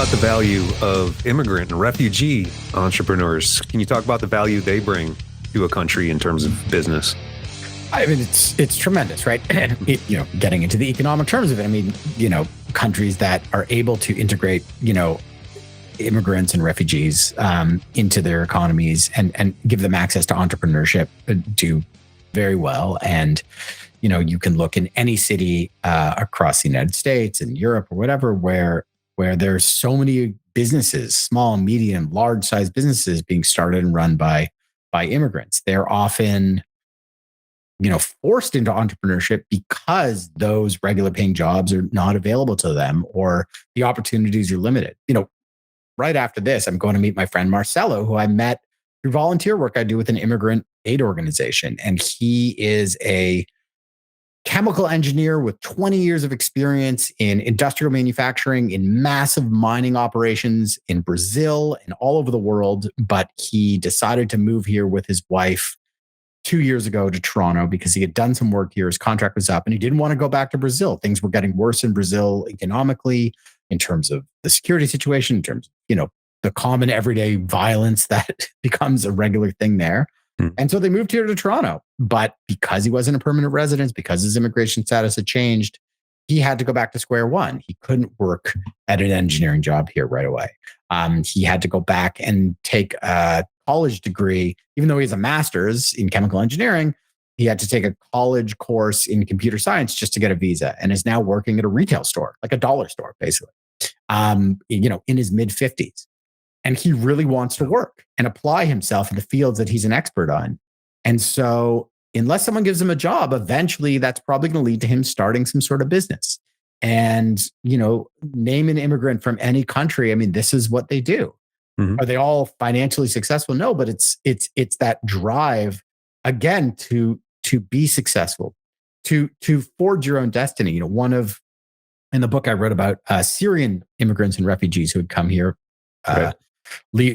about the value of immigrant and refugee entrepreneurs. Can you talk about the value they bring to a country in terms of business? I mean, it's tremendous, right? And getting into the economic terms of it, I mean, countries that are able to integrate, immigrants and refugees into their economies and give them access to entrepreneurship do very well. And you can look in any city across the United States and Europe or whatever, where there's so many businesses, small, medium, large size businesses being started and run by immigrants. They're often forced into entrepreneurship because those regular paying jobs are not available to them or the opportunities are limited. Right after this, I'm going to meet my friend Marcelo, who I met through volunteer work I do with an immigrant aid organization. And he is a chemical engineer with 20 years of experience in industrial manufacturing, in massive mining operations in Brazil and all over the world. But he decided to move here with his wife 2 years ago to Toronto because he had done some work here. His contract was up and he didn't want to go back to Brazil. Things were getting worse in Brazil economically, in terms of the security situation, in terms of, the common everyday violence that becomes a regular thing there. And so they moved here to Toronto. But because he wasn't a permanent resident, because his immigration status had changed, he had to go back to square one. He couldn't work at an engineering job here right away. He had to go back and take a college degree, even though he has a master's in chemical engineering. He had to take a college course in computer science just to get a visa, and is now working at a retail store, like a dollar store, basically, in his mid 50s. And he really wants to work and apply himself in the fields that he's an expert on. And so unless someone gives him a job, eventually that's probably going to lead to him starting some sort of business. And, name an immigrant from any country. I mean, this is what they do. Mm-hmm. Are they all financially successful? No, but it's that drive, again, to be successful, to forge your own destiny. In the book I wrote about Syrian immigrants and refugees who had come here,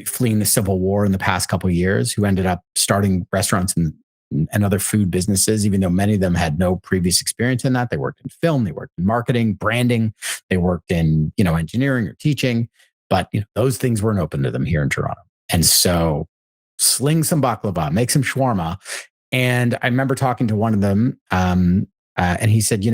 fleeing the civil war in the past couple of years, who ended up starting restaurants and other food businesses, even though many of them had no previous experience in that. They worked in film, they worked in marketing, branding, they worked in, engineering or teaching, but those things weren't open to them here in Toronto. And so sling some baklava, make some shawarma. And I remember talking to one of them, and he said,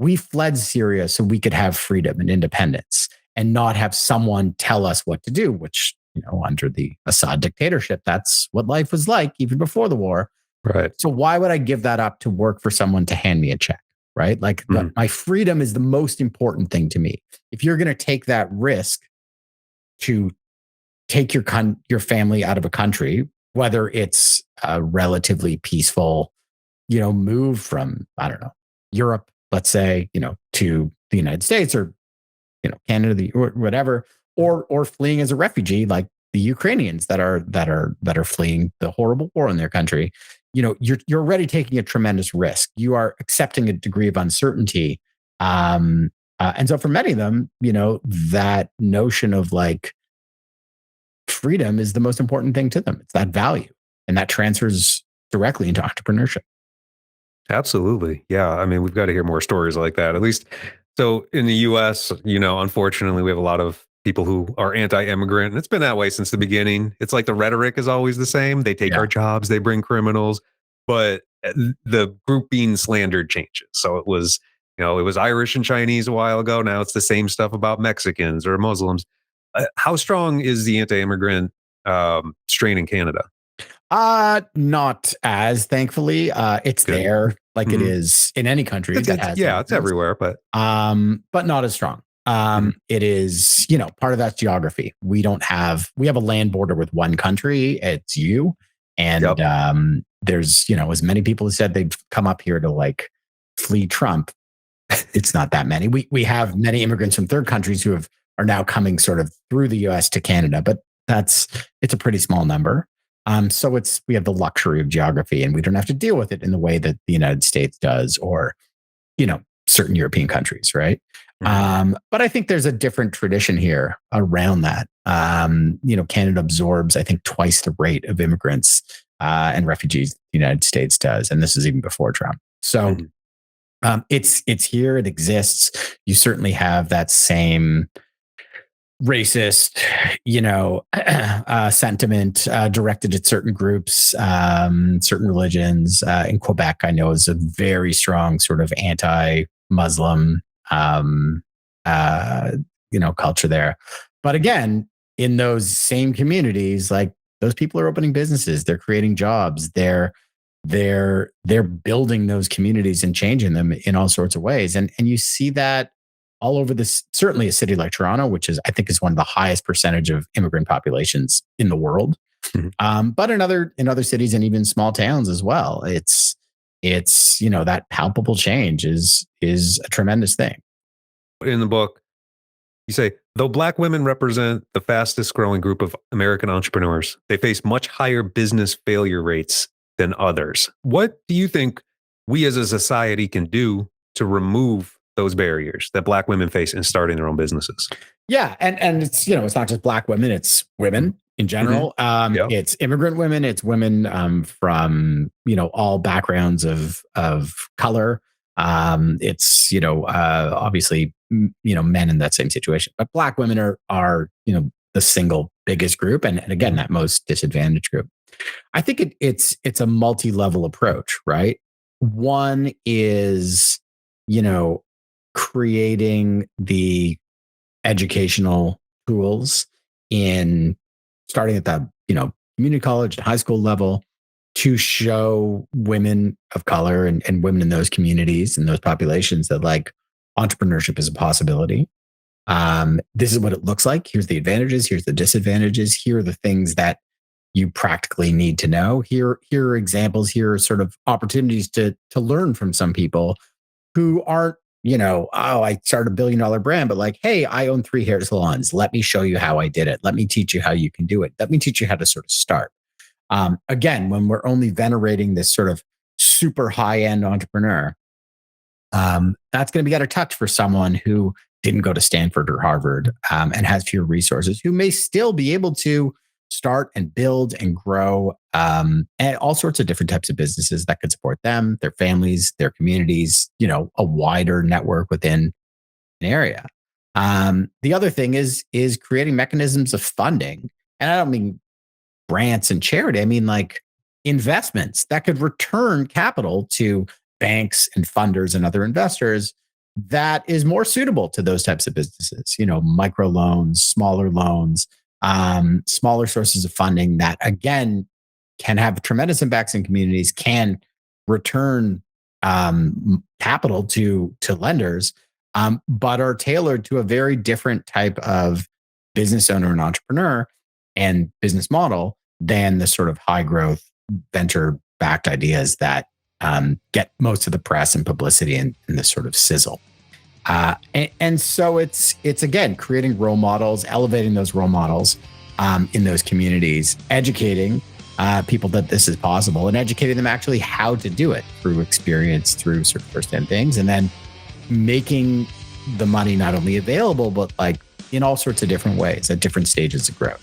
we fled Syria so we could have freedom and independence and not have someone tell us what to do, which, under the Assad dictatorship, that's what life was like even before the war. Right. So why would I give that up to work for someone to hand me a check? Right. Like my freedom is the most important thing to me. If you're going to take that risk to take your family out of a country, whether it's a relatively peaceful, move from, I don't know, Europe, let's say, to the United States or, Canada or whatever, or fleeing as a refugee, like the Ukrainians that are fleeing the horrible war in their country, you're already taking a tremendous risk. You are accepting a degree of uncertainty. And so for many of them, that notion of like freedom is the most important thing to them. It's that value, and that transfers directly into entrepreneurship. Absolutely. Yeah. I mean, we've got to hear more stories like that, at least. So in the US, unfortunately, we have a lot of people who are anti-immigrant. And it's been that way since the beginning. It's like the rhetoric is always the same. They take our jobs, they bring criminals, but the group being slandered changes. So it was Irish and Chinese a while ago. Now it's the same stuff about Mexicans or Muslims. How strong is the anti-immigrant strain in Canada? Not as, thankfully. It's good. There, like it is in any country that has. Yeah, it's everywhere, but not as strong. It is, part of that's geography. We have a land border with one country. It's you. And there's, as many people have said they've come up here to like flee Trump. It's not that many. We have many immigrants from third countries who are now coming sort of through the US to Canada, but it's a pretty small number. So we have the luxury of geography, and we don't have to deal with it in the way that the United States does, or, certain European countries, right? Mm-hmm. But I think there's a different tradition here around that. Canada absorbs, I think, twice the rate of immigrants and refugees the United States does, and this is even before Trump. So it's here, it exists. You certainly have that same racist, sentiment directed at certain groups, certain religions. In Quebec, I know is a very strong sort of anti-Muslim, culture there. But again, in those same communities, like those people are opening businesses, they're creating jobs, they're building those communities and changing them in all sorts of ways, and you see that all over this. Certainly, a city like Toronto, which is I think is one of the highest percentage of immigrant populations in the world, Mhm. but in other cities and even small towns as well. It's that palpable change is a tremendous thing. In the book, you say, though Black women represent the fastest growing group of American entrepreneurs, they face much higher business failure rates than others. What do you think we as a society can do to remove those barriers that Black women face in starting their own businesses? Yeah, and it's not just Black women; it's women in Hmm. general. Yeah. It's immigrant women. It's women from all backgrounds of color. It's obviously men in that same situation, but Black women are the single biggest group, and again Mhm. that most disadvantaged group. I think it's a multi-level approach, right? One is you know creating the educational tools in starting at the community college and high school level to show women of color and women in those communities and those populations that like entrepreneurship is a possibility. This is what it looks like. Here's the advantages. Here's the disadvantages. Here are the things that you practically need to know. Here are examples. Here are sort of opportunities to learn from some people who aren't, I started $1 billion brand, but like, hey, I own 3 hair salons. Let me show you how I did it. Let me teach you how you can do it. Let me teach you how to sort of start. Again, when we're only venerating this sort of super high end entrepreneur, that's going to be out of touch for someone who didn't go to Stanford or Harvard and has fewer resources, who may still be able to start and build and grow and all sorts of different types of businesses that could support them, their families, their communities, a wider network within an area. The other thing is creating mechanisms of funding. And I don't mean grants and charity. I mean like investments that could return capital to banks and funders and other investors that is more suitable to those types of businesses, micro loans, smaller sources of funding that again can have tremendous impacts in communities, can return capital to lenders, but are tailored to a very different type of business owner and entrepreneur and business model than the sort of high growth venture backed ideas that get most of the press and publicity and this sort of sizzle. And so it's again creating role models, elevating those role models in those communities, educating people that this is possible, and educating them actually how to do it through experience, through sort of firsthand things, and then making the money not only available but like in all sorts of different ways at different stages of growth.